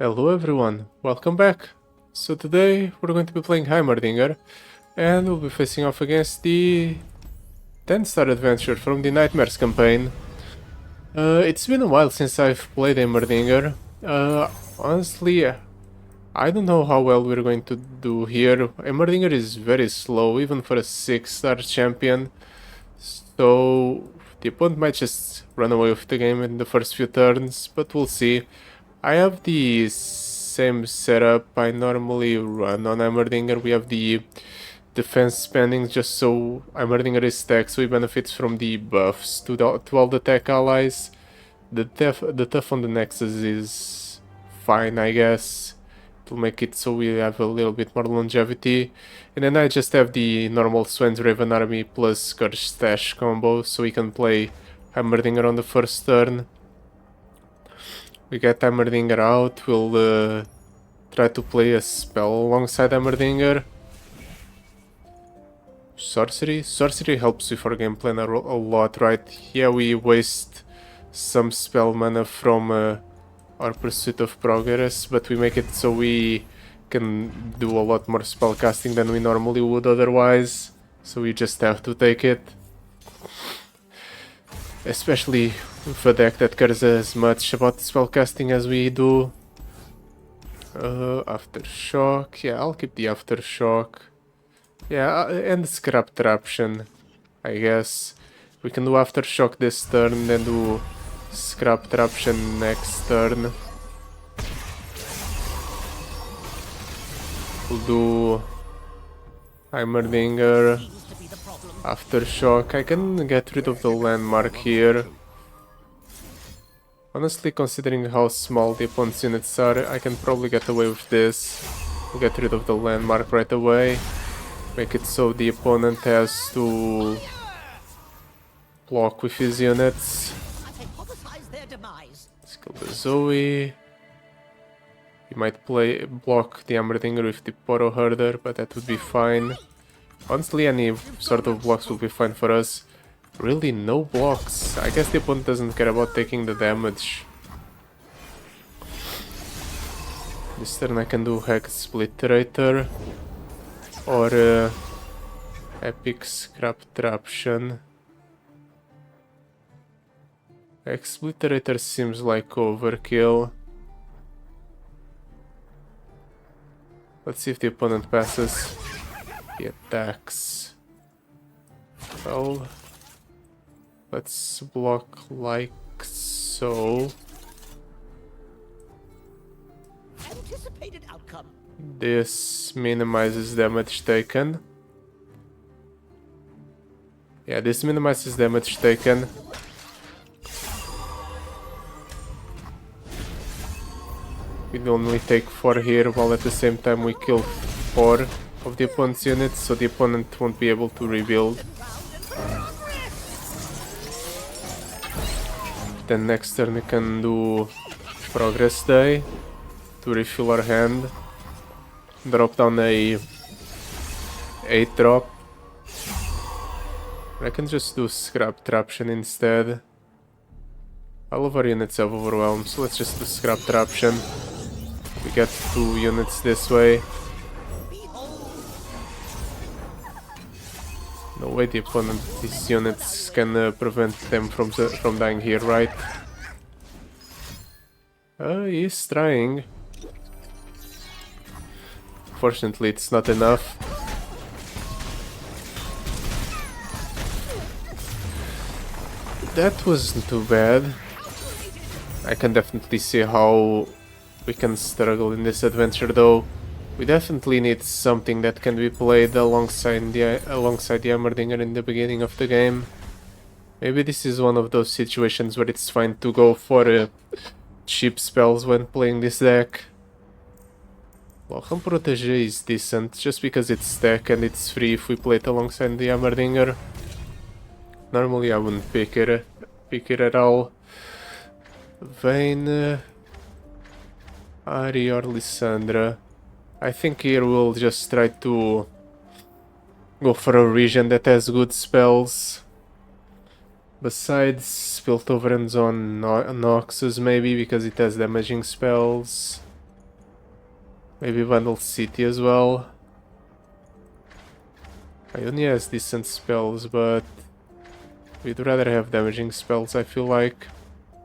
Hello everyone, welcome back. So today we're going to be playing Heimerdinger and we'll be facing off against the 10-star adventure from the Nightmares campaign. It's been a while since I've played Heimerdinger. Honestly, I don't know how well we're going to do here. Heimerdinger is very slow even for a 6-star champion. So the opponent might just run away with the game in the first few turns, but we'll see. I have the same setup I normally run on Heimerdinger. We have the defense spending just so Heimerdinger is stacked, so he benefits from the buffs to all the tech allies. The tough on the Nexus is fine, I guess. It'll make it so we have a little bit more longevity. And then I just have the normal Swen's Raven army plus Scourge Stash combo, so we can play Heimerdinger on the first turn. We get Heimerdinger out, we'll try to play a spell alongside Heimerdinger. Sorcery? Sorcery helps with our game plan a lot, right? Yeah, we waste some spell mana from our Pursuit of Progress, but we make it so we can do a lot more spell casting than we normally would otherwise. So we just have to take it. Especially with a deck that cares as much about spellcasting as we do. Aftershock. Yeah, I'll keep the Aftershock. Yeah, and Scrap Traption, I guess. We can do Aftershock this turn, then do Scrap Traption next turn. We'll do Heimerdinger, Aftershock. I can get rid of the landmark here. Honestly, considering how small the opponent's units are, I can probably get away with this. We'll get rid of the landmark right away. Make it so the opponent has to block with his units. Let's kill the Zoe. He might block the Heimerdinger with the Poro Herder, but that would be fine. Honestly, any sort of blocks will be fine for us. Really, no blocks. I guess the opponent doesn't care about taking the damage. This turn I can do Hex Splitterator or Epic Scrap Traption. Hex Splitterator seems like overkill. Let's see if the opponent passes. He attacks. Well, let's block like so. Anticipated outcome. This minimizes damage taken. Yeah, this minimizes damage taken. We only take 4 here, while at the same time we kill 4 of the opponent's units, so the opponent won't be able to rebuild. Then next turn we can do Progress Day to refill our hand. Drop down a 8 drop. I can just do Scrap Traption instead. All of our units have Overwhelm, so let's just do Scrap Traption. We get 2 units this way. No way the opponent, these units can prevent them from dying here, right? He's trying. Fortunately, it's not enough. That wasn't too bad. I can definitely see how we can struggle in this adventure, though. We definitely need something that can be played alongside the Heimerdinger in the beginning of the game. Maybe this is one of those situations where it's fine to go for cheap spells when playing this deck. Welcome Protégé is decent, just because it's stack and it's free if we play it alongside the Heimerdinger. Normally I wouldn't pick it at all. Vayne, Ari or Lissandra. I think here we'll just try to go for a region that has good spells. Besides Piltover's on Noxus maybe, because it has damaging spells. Maybe Vandal City as well. Ionia has decent spells, but we'd rather have damaging spells, I feel like.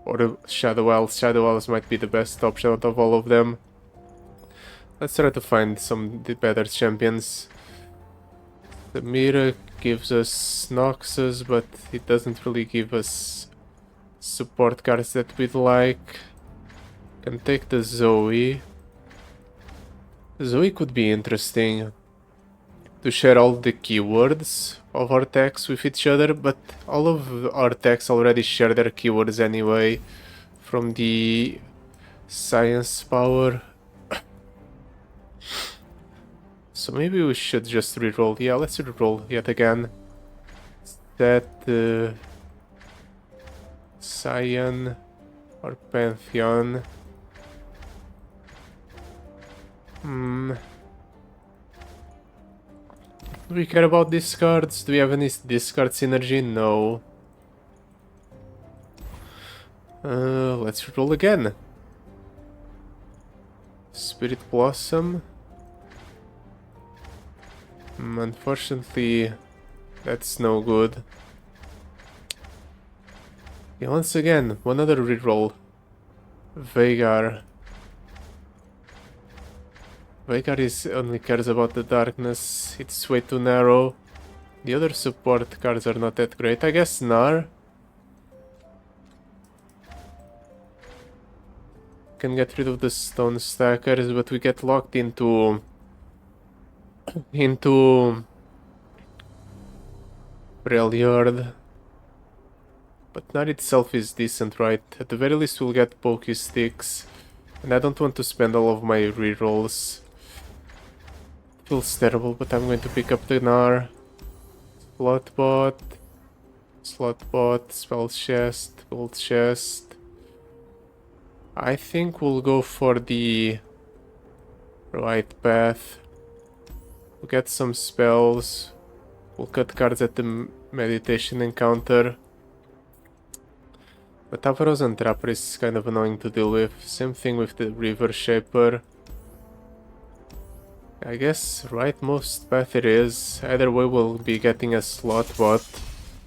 Or the Shadow Elves. Shadow Elves might be the best option out of all of them. Let's try to find some better champions. The Mira gives us Noxus, but it doesn't really give us support cards that we'd like. Can take the Zoe. Zoe could be interesting to share all the keywords of our decks with each other, but all of our decks already share their keywords anyway from the science power. So maybe we should just reroll. Yeah, let's reroll yet again. That Cyan or Pantheon. Do we care about discards? Do we have any discard synergy? No. Let's roll again. Spirit Blossom. Unfortunately, that's no good. Yeah, once again, one other reroll. Veigar. Veigar only cares about the darkness. It's way too narrow. The other support cards are not that great. I guess Gnar can get rid of the stone stackers, but we get locked into Freljord. But Gnar itself is decent, right? At the very least we'll get Pokey Sticks. And I don't want to spend all of my rerolls. Feels terrible, but I'm going to pick up the Gnar. Slotbot, Spell Chest, Gold Chest. I think we'll go for the right path. We'll get some spells. We'll cut cards at the meditation encounter. But Tavaros and Trapper is kind of annoying to deal with. Same thing with the River Shaper. I guess rightmost path it is. Either way we'll be getting a slot bot.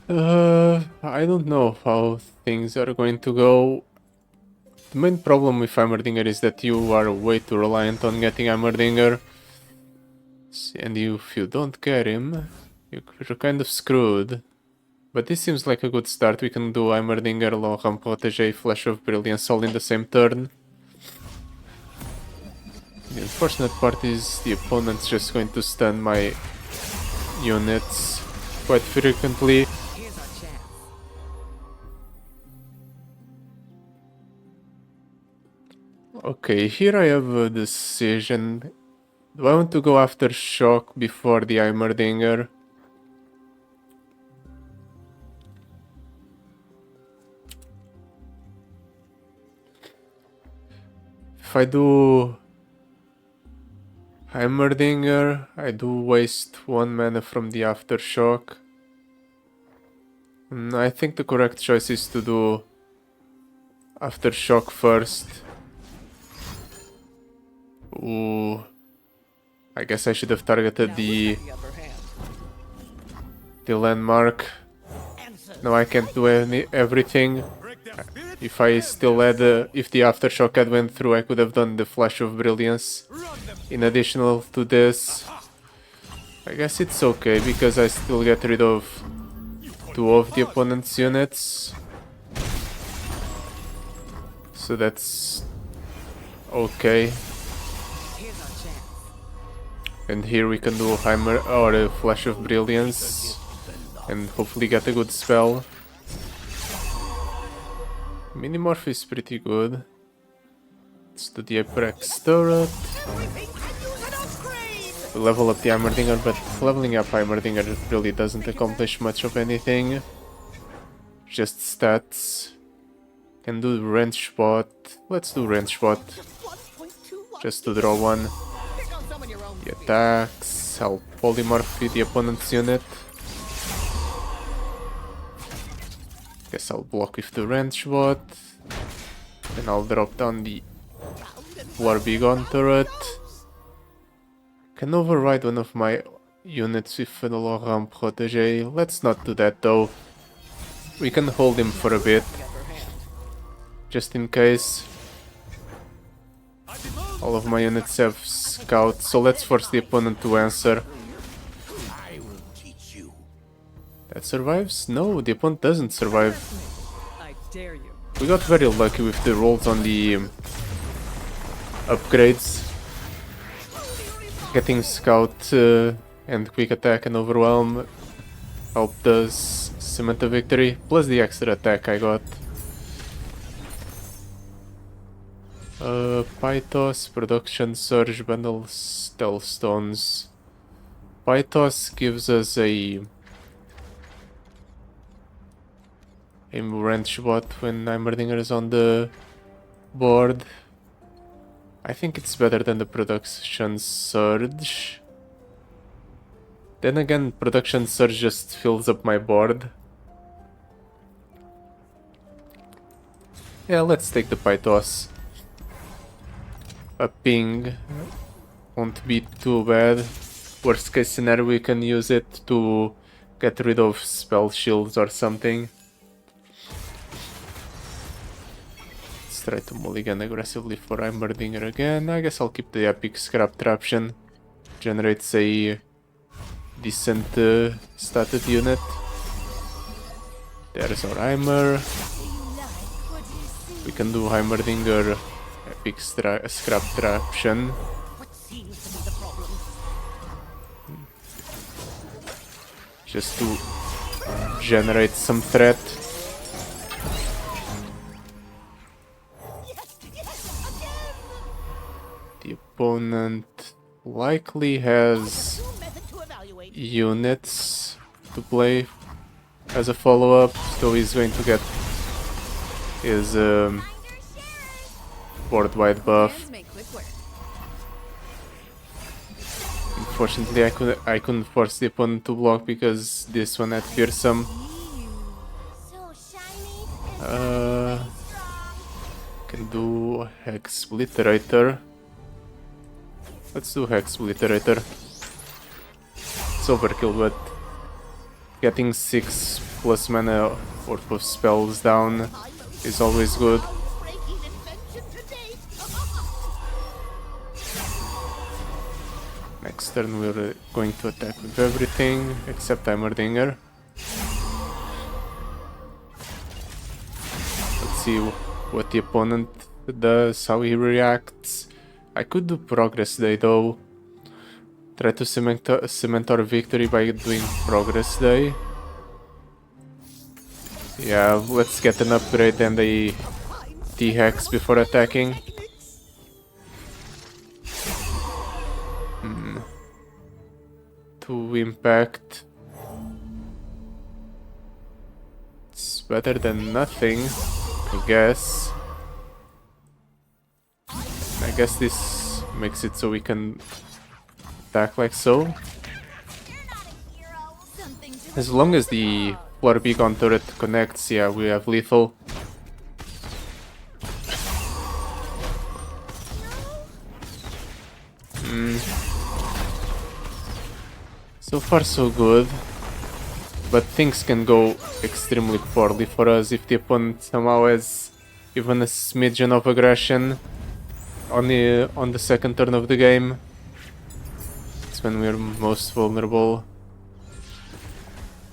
I don't know how things are going to go. The main problem with Heimerdinger is that you are way too reliant on getting Heimerdinger. And if you don't get him, you're kind of screwed. But this seems like a good start. We can do Heimerdinger, Lohan Protégé, Flash of Brilliance all in the same turn. The unfortunate part is the opponent's just going to stun my units quite frequently. Okay, here I have a decision. Do I want to go after Shock before the Heimerdinger? If I do Heimerdinger, I do waste 1 mana from the Aftershock. I think the correct choice is to do Aftershock first. Ooh. I guess I should have targeted the landmark. Now I can't do everything. If I still had, if the Aftershock had went through, I could have done the Flash of Brilliance. In addition to this, I guess it's okay because I still get rid of 2 of the opponent's units. So that's okay. And here we can do a Flash of Brilliance and hopefully get a good spell. Minimorph is pretty good. Let's do the Apex turret. We level up the Heimerdinger, but leveling up Heimerdinger really doesn't accomplish much of anything. Just stats. Can do Wrench Bot. Let's do Wrench Bot. Just to draw 1. He attacks. I'll polymorph with the opponent's unit. Guess I'll block with the Wrench Bot. Then I'll drop down the Warbigon turret. Can override one of my units with a Laurent Protégé. Let's not do that though. We can hold him for a bit. Just in case. All of my units have scouts, so let's force the opponent to answer. I will teach you. That survives? No, the opponent doesn't survive. I dare you. We got very lucky with the rolls on the upgrades. Getting scout and quick attack and overwhelm helped us cement the victory, plus the extra attack I got. Pythos, production, surge, bundles, stealth stones. Pythos gives us a wrench bot when Heimerdinger is on the board. I think it's better than the production surge. Then again, production surge just fills up my board. Yeah, let's take the Pythos. A ping won't be too bad. Worst case scenario, we can use it to get rid of spell shields or something. Let's try to mulligan aggressively for Heimerdinger again. I guess I'll keep the epic scrap traption. Generates a decent statted unit. There's our Heimer. We can do Heimerdinger epic scrap traption. What seems to be the problem? Just to generate some threat. The opponent likely has Method to evaluate. units to play as a follow-up, so he's going to get his board-wide buff. Hands make quick work. Unfortunately, I couldn't force the opponent to block because this one had fearsome. Can do Hex Obliterator. Let's do Hex Obliterator. It's overkill, but getting 6 plus mana worth of spells down is always good. Breaking invention to date. Next turn we're going to attack with everything except Heimerdinger. Let's see what the opponent does, how he reacts. I could do Progress Day though. Try to cement our victory by doing Progress Day. Yeah, let's get an upgrade and a T-Hex before attacking. 2 impact. It's better than nothing, I guess. I guess this makes it so we can attack like so. As long as the Floor Beacon turret connects, yeah, we have lethal. So far so good, but things can go extremely poorly for us if the opponent somehow has even a smidgen of aggression on the second turn of the game. It's when we're most vulnerable.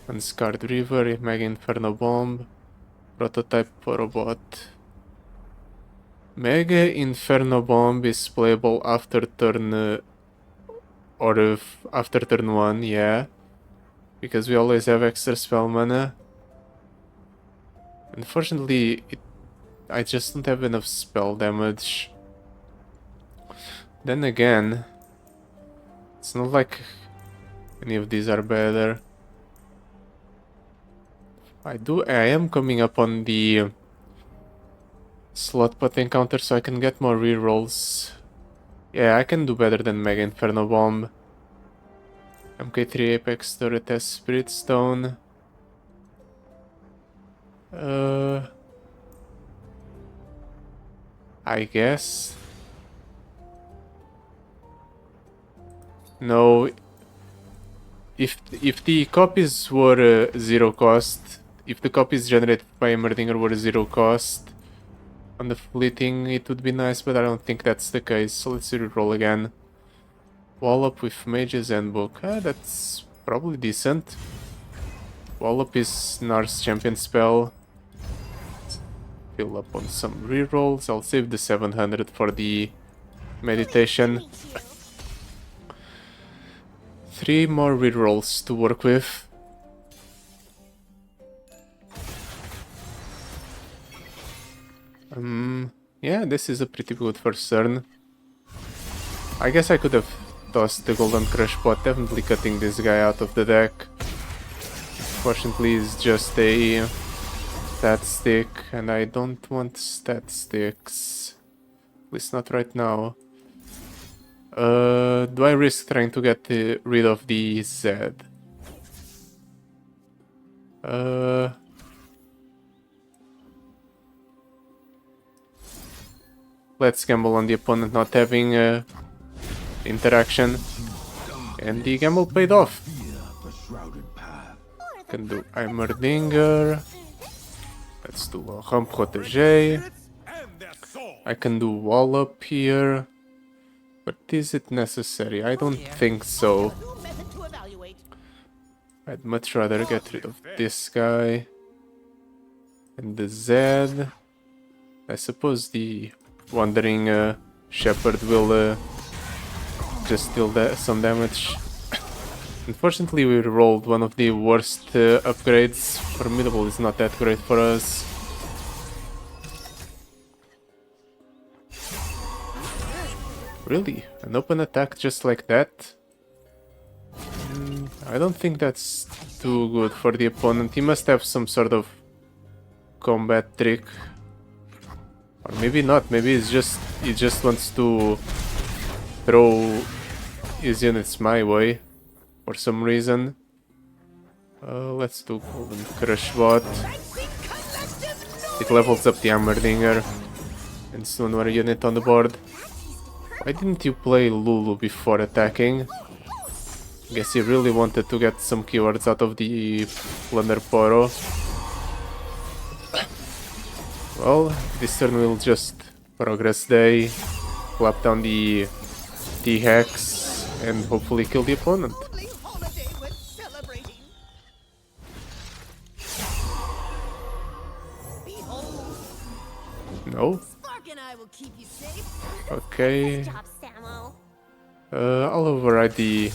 Unscarred River, Mega Inferno Bomb, Prototype Robot. Mega Inferno Bomb is playable after turn after turn 1, yeah. Because we always have extra spell mana. Unfortunately, I just don't have enough spell damage. Then again, it's not like any of these are better. I am coming up on the slot pot encounter so I can get more rerolls. Yeah, I can do better than Mega Inferno Bomb. MK3 Apex Turret has Spirit Stone. I guess. No, if the copies were zero cost, if the copies generated by Heimerdinger were zero cost on the fleeting, it would be nice, but I don't think that's the case. So let's roll again. Wallop with Mage's Handbook. That's probably decent. Wallop is Nar's champion spell. Fill up on some rerolls. I'll save the 700 for the meditation. 3 more rerolls to work with. Yeah, this is a pretty good first turn. I guess I could have tossed the Golden Crush pot, definitely cutting this guy out of the deck. Fortunately, it's just a stat stick, and I don't want stat sticks. At least not right now. Do I risk trying to get rid of the Zed? Let's gamble on the opponent not having interaction. And the gamble paid off. Can do Heimerdinger. Let's do a Ramp Protégé. I can do Wallop here. But is it necessary? I don't think so. I'd much rather get rid of this guy. And the Zed. I suppose the Wandering Shepherd will just deal some damage. Unfortunately, we rolled one of the worst upgrades. Formidable is not that great for us. Really? An open attack just like that? I don't think that's too good for the opponent. He must have some sort of combat trick. Or maybe not, maybe he just wants to throw his units my way for some reason. Let's do Golden Crush Bot. It levels up the Heimerdinger. And soon we're a unit on the board. Why didn't you play Lulu before attacking? Guess he really wanted to get some keywords out of the Plunder Poro. Well, this turn we'll just progress day, clap down the T-Hex, and hopefully kill the opponent. No? Okay. I'll override the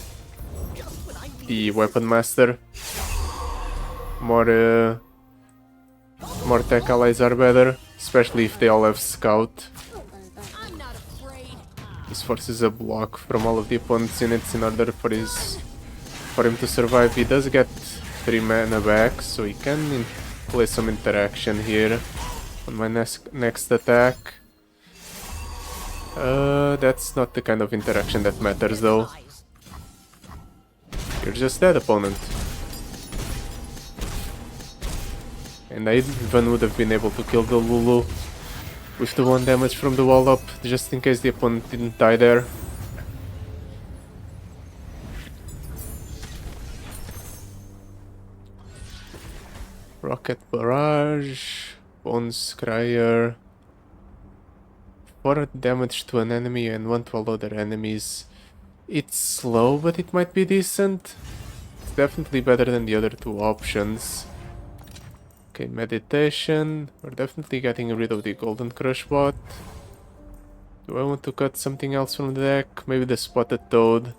Weapon Master. More tech allies are better, especially if they all have Scout. This forces a block from all of the opponent's units in order for him to survive. He does get 3 mana back, so he can play some interaction here on my next attack. That's not the kind of interaction that matters though. You're just dead, opponent. And I even would have been able to kill the Lulu with the 1 damage from the wall up, just in case the opponent didn't die there. Rocket Barrage, Bone Scryer. 4 damage to an enemy and 1 to all other enemies. It's slow, but it might be decent. It's definitely better than the other 2 options. Okay, meditation. We're definitely getting rid of the Golden Crush Bot. Do I want to cut something else from the deck? Maybe the Spotted Toad.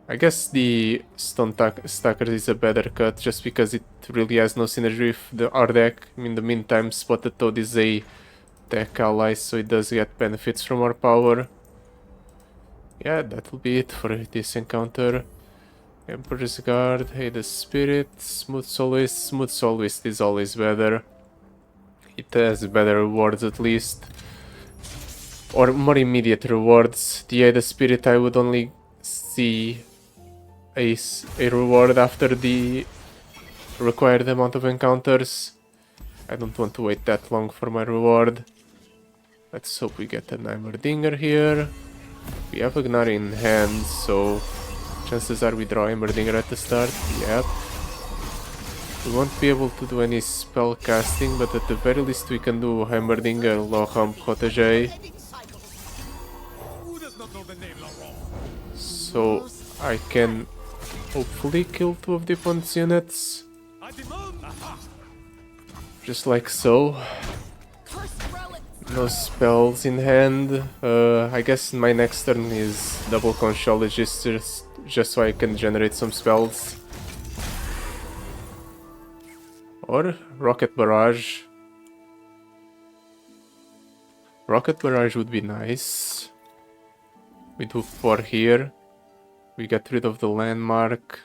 I guess the Stone Stacker is a better cut, just because it really has no synergy with our deck. In the meantime, Spotted Toad is a tech ally, so it does get benefits from our power. Yeah, that will be it for this encounter. Emperor's Guard, Hades Spirit, Smooth Soloist. Smooth Soloist is always better. It has better rewards at least. Or more immediate rewards. The Hades Spirit I would only see a reward after the required amount of encounters. I don't want to wait that long for my reward. Let's hope we get an Heimerdinger here. We have Ignite in hand, so chances are we draw Heimerdinger at the start. Yep. We won't be able to do any spell casting, but at the very least we can do Heimerdinger, Loham, Protege. So I can hopefully kill 2 of the opponent's units. Just like so. No spells in hand. I guess my next turn is double Conchologist just so I can generate some spells. Or Rocket Barrage. Rocket Barrage would be nice. We do 4 here. We get rid of the landmark.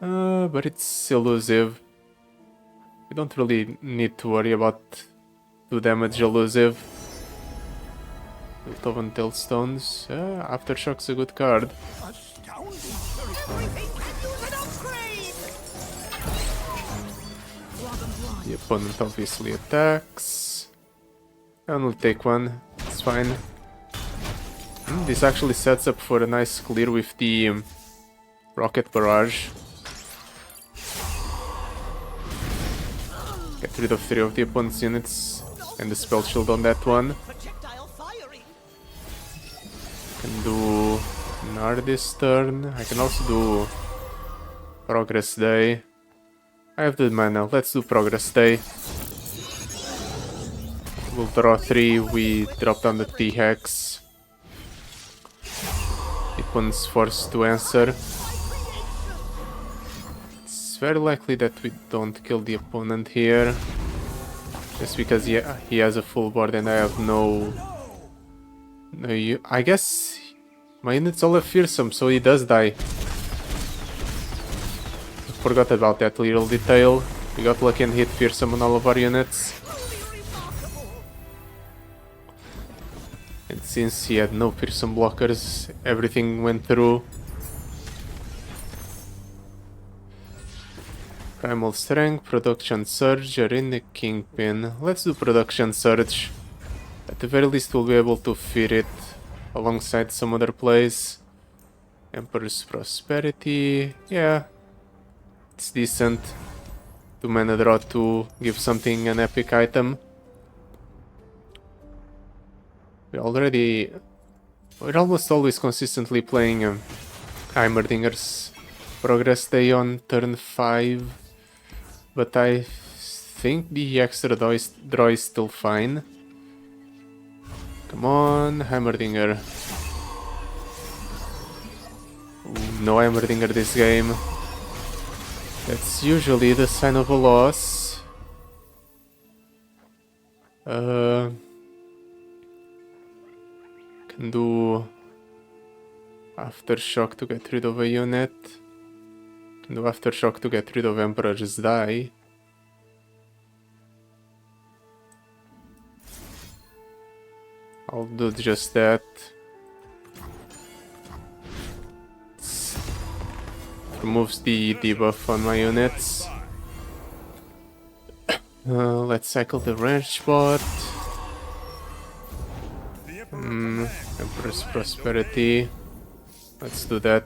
But it's elusive. We don't really need to worry about 2 damage elusive. Piltovan Tailstones. Aftershock's a good card. Everything can use an upgrade! The opponent obviously attacks. And we'll take 1. It's fine. This actually sets up for a nice clear with the Rocket Barrage. Get rid of 3 of the opponent's units and the spell shield on that one. Projectile firing! Can do Gnar this turn. I can also do Progress Day. I have the mana, let's do Progress Day. We'll draw 3, we drop down the T-Hex. The opponent's forced to answer. It's very likely that we don't kill the opponent here. Just because he has a full board and I have no... I guess my units all have Fearsome, so he does die. Forgot about that little detail. We got lucky and hit Fearsome on all of our units. And since he had no Fearsome blockers, everything went through. Primal Strength, Production Surge, Arena Kingpin. Let's do Production Surge. At the very least we'll be able to feed it alongside some other plays. Emperor's Prosperity. Yeah, it's decent. 2 mana draw to give something an epic item. We're almost always consistently playing Heimerdinger's Progress Day on turn 5. But I think the extra draw is still fine. Come on, Heimerdinger. Ooh, no Heimerdinger this game. That's usually the sign of a loss. Can do Aftershock to get rid of a unit. Can do Aftershock to get rid of Emperor's Die. I'll do just that. Removes the debuff on my units. Let's cycle the range bot. Emperor's Prosperity. Let's do that.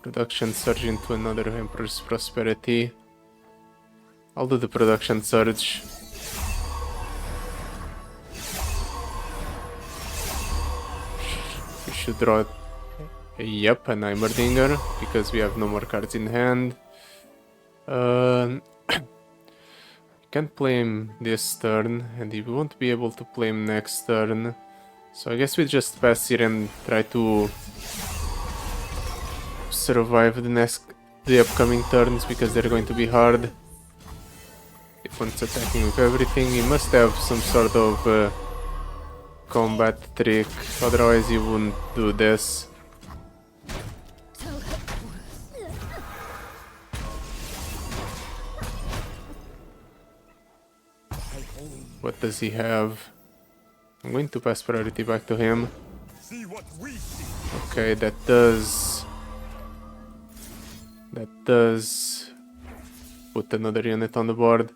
Production Surge into another Emperor's Prosperity. I'll do the Production Surge. We should draw yep, an Heimerdinger, because we have no more cards in hand. Can't play him this turn, and he won't be able to play him next turn. So I guess we just pass here and try to survive the upcoming turns, because they're going to be hard. If one's attacking with everything, he must have some sort of combat trick, otherwise he wouldn't do this. What does he have? I'm going to pass priority back to him. Okay, that does put another unit on the board.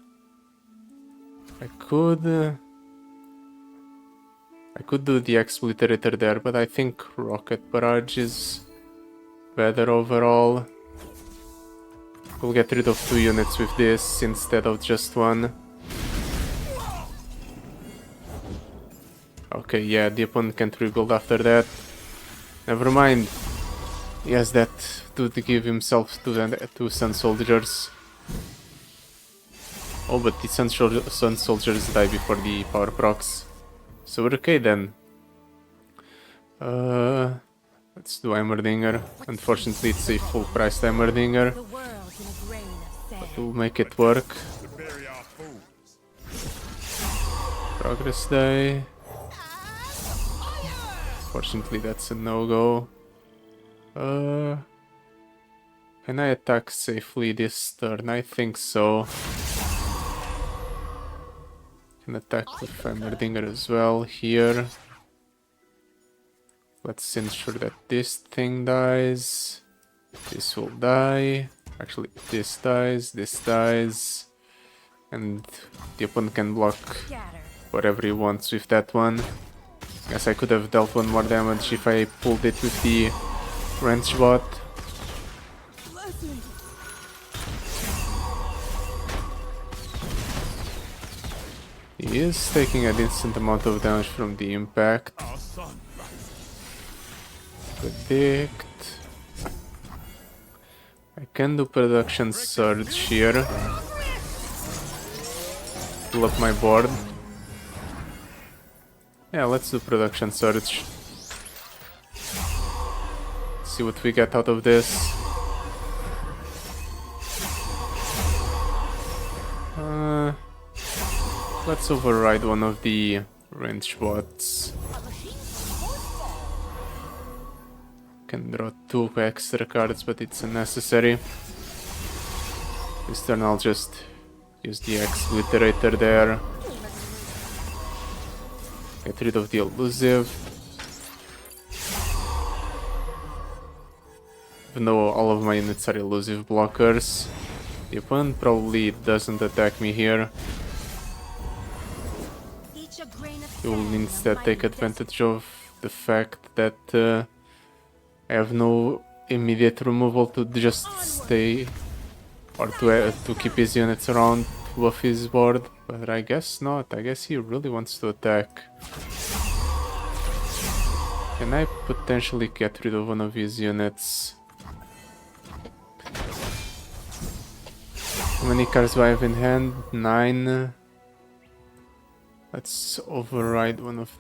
I could I could do the Expliterator there, but I think Rocket Barrage is better overall. We'll get rid of 2 units with this instead of just 1. Okay, yeah, the opponent can't rebuild after that. Never mind. He has that to give himself 2 Sun Soldiers. Oh, but the Sun Soldiers die before the power procs. So we're okay then. Let's do Heimerdinger. Unfortunately, it's a full price Heimerdinger. The world in a grain of sand. We'll make it work. Progress die. Fortunately, that's a no-go. Can I attack safely this turn? I think so. Can attack with Heimerdinger as well here. Let's ensure that this thing dies. This will die. Actually, this dies. And the opponent can block whatever he wants with that one. Guess I could have dealt 1 more damage if I pulled it with the wrench bot. He is taking a decent amount of damage from the impact. Predict. I can do production surge here. Pull up my board. Yeah, let's do production surge. See what we get out of this. Let's override one of the range bots. Can draw 2 extra cards, but it's unnecessary. This turn I'll just use the Expliterator there. Get rid of the elusive. Even though all of my units are elusive blockers, the opponent probably doesn't attack me here. He will instead take advantage of the fact that I have no immediate removal to just stay or to keep his units around off his board, but I guess not. I guess he really wants to attack. Can I potentially get rid of one of his units? How many cards do I have in hand? 9. Let's override one of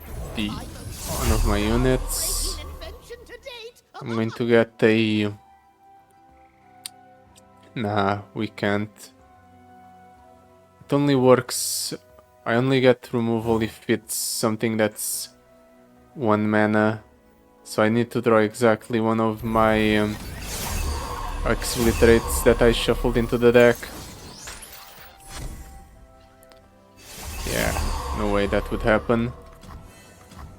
my units. I'm going to get a... Nah, we can't. It only works... I only get removal if it's something that's 1 mana. So I need to draw exactly one of my Expliterates that I shuffled into the deck. Yeah, no way that would happen.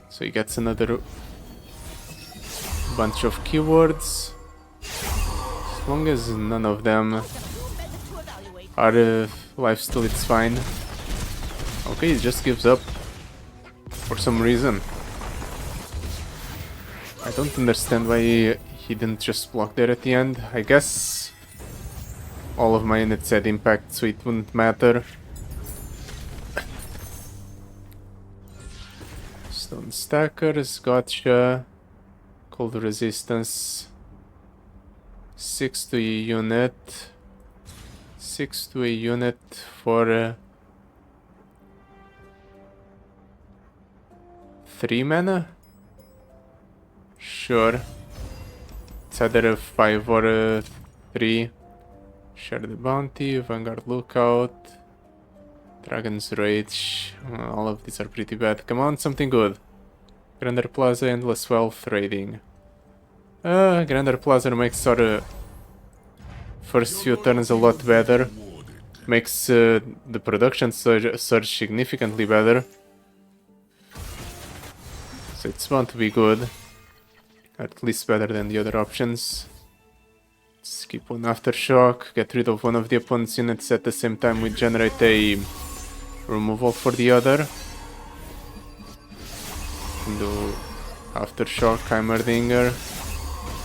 So he gets another bunch of keywords. As long as none of them are lifesteal, it's fine. Okay, he just gives up for some reason. I don't understand why he didn't just block there at the end. I guess all of my units had impact, so it wouldn't matter. Stone stackers, gotcha. Cold resistance. 6 to a unit. 6 to a unit for 3 mana? Sure. It's either a 5 or a 3. Share the bounty, Vanguard Lookout, Dragon's Rage. All of these are pretty bad. Come on, something good. Grander Plaza, Endless Wealth, Raiding. Grander Plaza makes our first few turns a lot better. Makes the production surge significantly better. So it's bound to be good. At least better than the other options. Skip one Aftershock, get rid of one of the opponent's units at the same time we generate a removal for the other. can do Aftershock, Heimerdinger.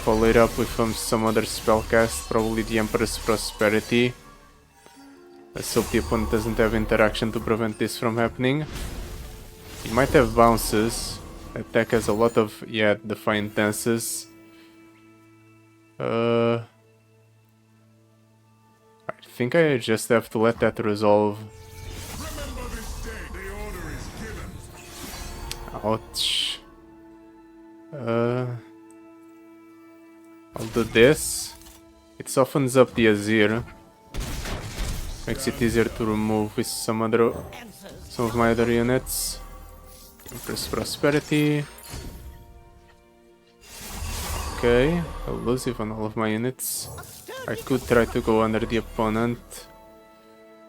Follow it up with some other spellcast, probably the Emperor's Prosperity. Let's hope the opponent doesn't have interaction to prevent this from happening. He might have bounces. Attack has a lot of, yeah, Defiant Dances. I think I just have to let that resolve. Ouch. I'll do this. It softens up the Azir. Makes it easier to remove with some of my other units. Empress Prosperity. Okay, elusive on all of my units. I could try to go under the opponent,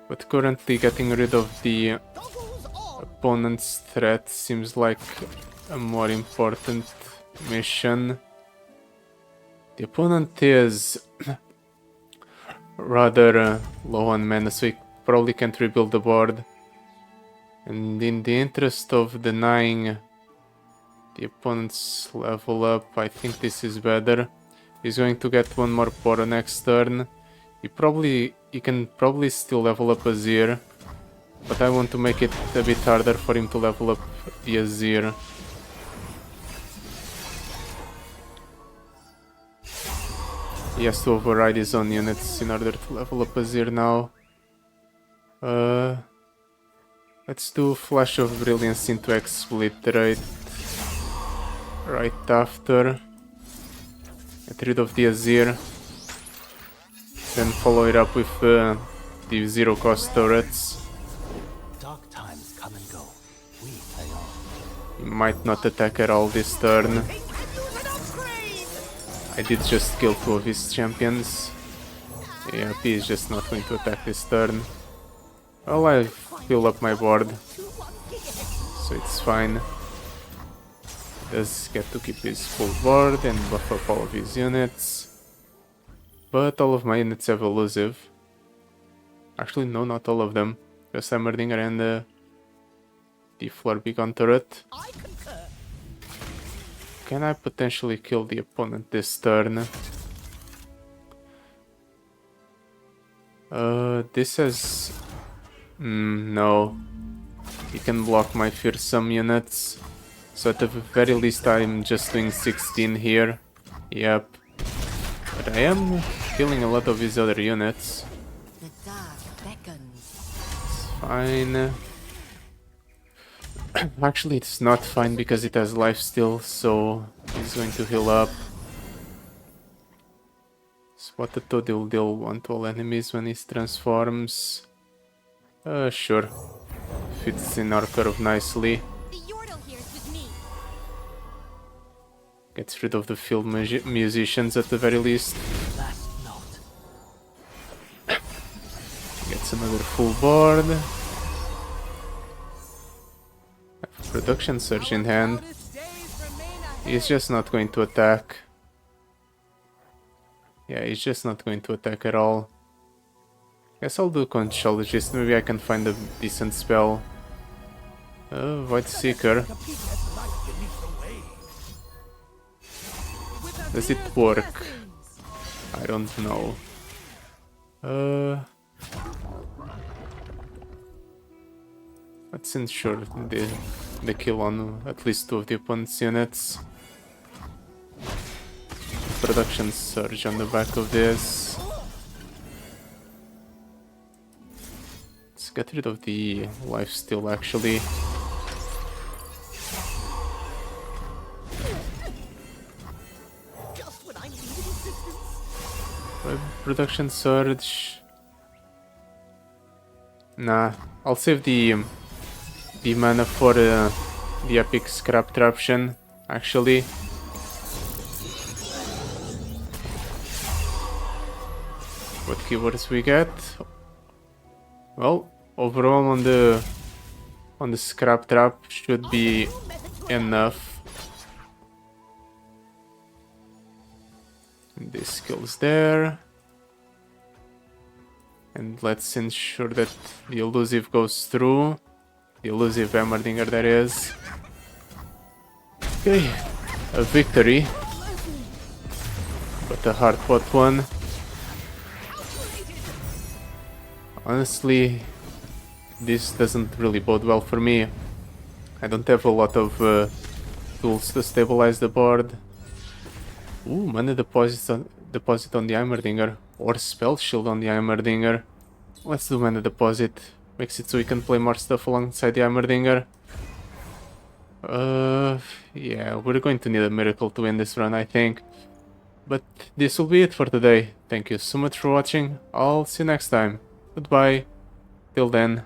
but currently getting rid of the opponent's threat seems like a more important mission. The opponent is rather low on mana, so he probably can't rebuild the board. And in the interest of denying the opponent's level up, I think this is better. He's going to get one more Poro next turn. He can probably still level up Azir, but I want to make it a bit harder for him to level up the Azir. He has to override his own units in order to level up Azir now. Let's do Flash of Brilliance into X-Splitter right after. Get rid of the Azir. Then follow it up with the zero cost turrets. Dark times come and go. We play on. He might not attack at all this turn. I did just kill 2 of his champions. Yeah, he is just not going to attack this turn. Well, I fill up my board, so it's fine. He does get to keep his full board and buff up all of his units. But all of my units have elusive. Actually, no, not all of them. Just Heimerdinger and the Floor Beacon turret. Can I potentially kill the opponent this turn? This has... no. He can block my fearsome units. So at the very least I'm just doing 16 here. Yep. But I am killing a lot of his other units. The dark beckons. It's fine. Actually, it's not fine because it has lifesteal, so he's going to heal up. Spot the Toad will deal 1 to all enemies when he transforms. Sure. Fits in our curve nicely. The Yordle here is with me. Gets rid of the field musicians at the very least. Last note. Gets another full board. Production surge in hand. He's just not going to attack. Yeah, he's just not going to attack at all. Guess I'll do Conchologist. Maybe I can find a decent spell. Void Seeker. Does it work? I don't know. Let's ensure the kill on at least 2 of the opponent's units. Production surge on the back of this. Let's get rid of the lifesteal actually. Just when I needed assistance. Production surge. Nah, I'll save the mana for the epic scrap traption actually. What keywords we get? Well, overall on the scrap trap should be enough. This kills there. And let's ensure that the elusive goes through. The elusive Heimerdinger that is. Okay, a victory, but a hard-fought one. Honestly, this doesn't really bode well for me. I don't have a lot of tools to stabilize the board. Ooh, mana deposit on the Heimerdinger, or spell shield on the Heimerdinger. Let's do mana deposit. Makes it so we can play more stuff alongside the Heimerdinger. Yeah, we're going to need a miracle to win this run, I think. But this will be it for today. Thank you so much for watching. I'll see you next time. Goodbye. Till then.